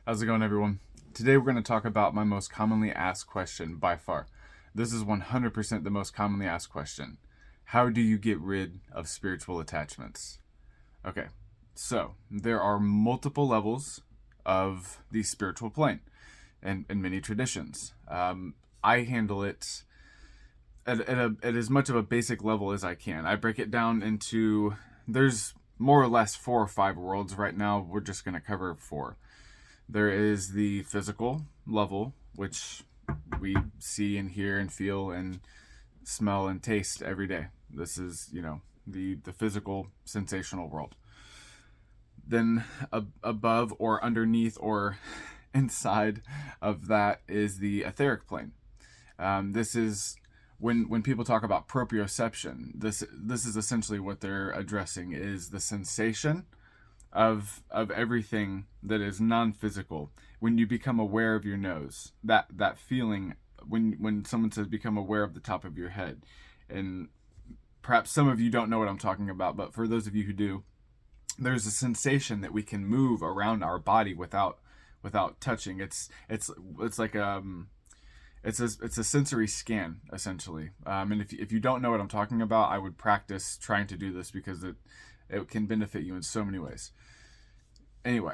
How's it going, everyone? Today we're going to talk about my most commonly asked question by far. This is 100% the most commonly asked question. How do you get rid of spiritual attachments? Okay, so there are multiple levels of the spiritual plane and many traditions. I handle it at as much of a basic level as I can. I break it down into, there's more or less 4 or 5 worlds right now. We're just going to cover 4. There is the physical level, which we see and hear and feel and smell and taste every day. This is, the physical sensational world. Then above or underneath or inside of that is the etheric plane. This is when people talk about proprioception. This is essentially what they're addressing is the sensation of everything that is non-physical. When you become aware of your nose, that feeling when someone says become aware of the top of your head, and perhaps some of you don't know what I'm talking about, but for those of you who do, there's a sensation that we can move around our body without touching. It's like it's a sensory scan essentially. And if you don't know what I'm talking about, I would practice trying to do this because it can benefit you in so many ways. Anyway,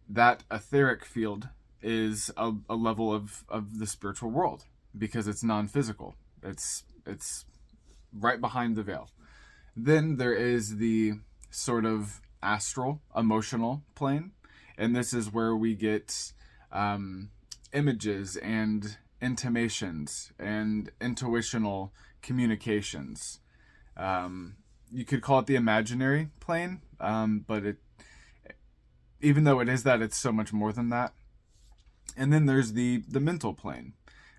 that etheric field is a level of the spiritual world because it's non-physical. It's right behind the veil. Then there is the sort of astral, emotional plane, and this is where we get images and intimations and intuitional communications. You could call it the imaginary plane, but even though it is that, it's so much more than that. And then there's the mental plane,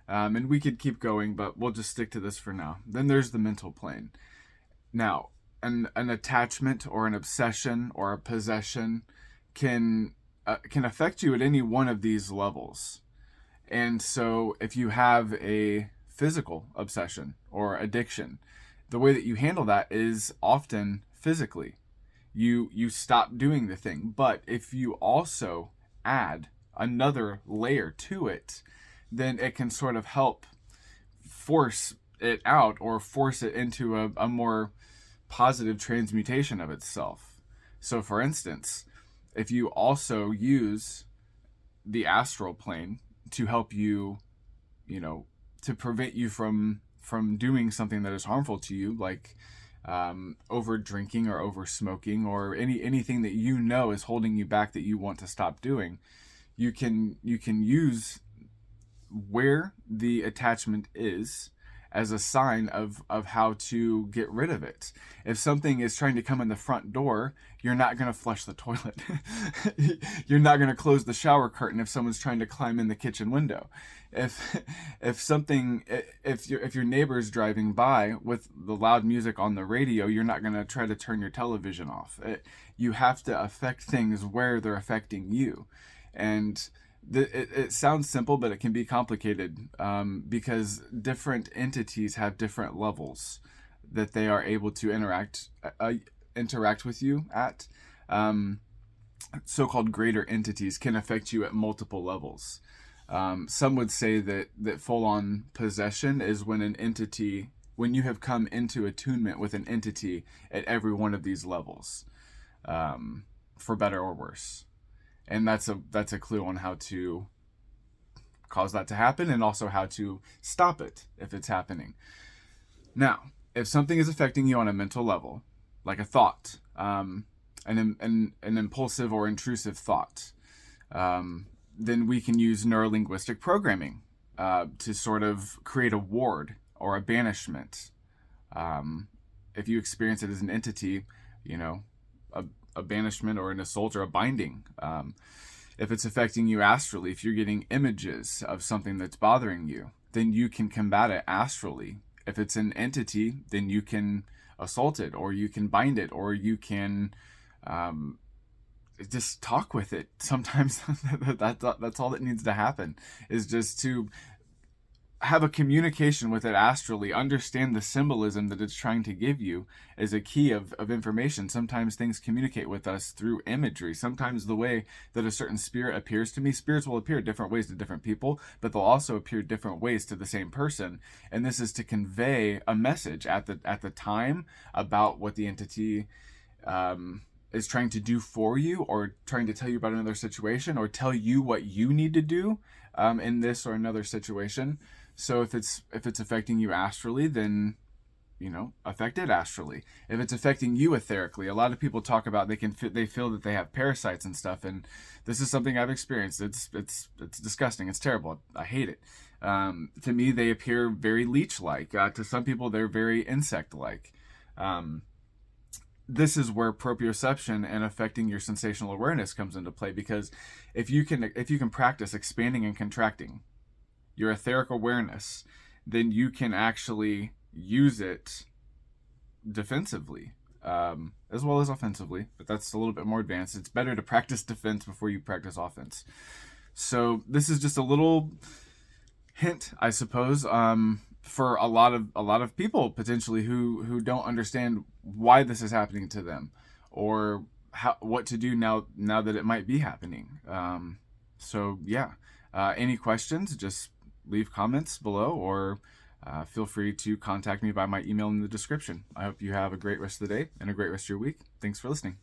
and we could keep going, but we'll just stick to this for now. Then there's the mental plane. Now, an attachment or an obsession or a possession can affect you at any one of these levels. And so if you have a physical obsession or addiction, the way that you handle that is often physically. You stop doing the thing. But if you also add another layer to it, then it can sort of help force it out or force it into a more positive transmutation of itself. So, for instance, if you also use the astral plane to help you, to prevent you from doing something that is harmful to you, like over drinking or over smoking or anything that is holding you back that you want to stop doing, you can use where the attachment is as a sign of how to get rid of it. If something is trying to come in the front door, you're not going to flush the toilet. You're not going to close the shower curtain if someone's trying to climb in the kitchen window. If your neighbor's driving by with the loud music on the radio, you're not going to try to turn your television off. You have to affect things where they're affecting you. And it sounds simple, but it can be complicated because different entities have different levels that they are able to interact with you at. So-called greater entities can affect you at multiple levels. Some would say that full-on possession is when you have come into attunement with an entity at every one of these levels, for better or worse. And that's a clue on how to cause that to happen and also how to stop it if it's happening. Now, if something is affecting you on a mental level, like a thought, an impulsive or intrusive thought, then we can use neurolinguistic programming to sort of create a ward or a banishment. If you experience it as an entity, a banishment or an assault or a binding. If it's affecting you astrally, if you're getting images of something that's bothering you, then you can combat it astrally. If it's an entity, then you can assault it, or you can bind it, or you can just talk with it. Sometimes that's all that needs to happen, is just to have a communication with it astrally, understand the symbolism that it's trying to give you is a key of information. Sometimes things communicate with us through imagery. Sometimes the way that a certain spirit appears to me, spirits will appear different ways to different people, but they'll also appear different ways to the same person. And this is to convey a message at the time about what the entity is trying to do for you, or trying to tell you about another situation, or tell you what you need to do in this or another situation. So if it's affecting you astrally, then affect it astrally. If it's affecting you etherically, a lot of people talk about they feel that they have parasites and stuff, and this is something I've experienced. It's disgusting. It's terrible. I hate it. To me, they appear very leech-like. To some people, they're very insect-like. This is where proprioception and affecting your sensational awareness comes into play, because if you can practice expanding and contracting your etheric awareness, then you can actually use it defensively, as well as offensively, but that's a little bit more advanced. It's better to practice defense before you practice offense. So this is just a little hint, I suppose, for a lot of people potentially who don't understand why this is happening to them, or what to do now that it might be happening. So yeah, any questions, just leave comments below, or feel free to contact me by my email in the description. I hope you have a great rest of the day and a great rest of your week. Thanks for listening.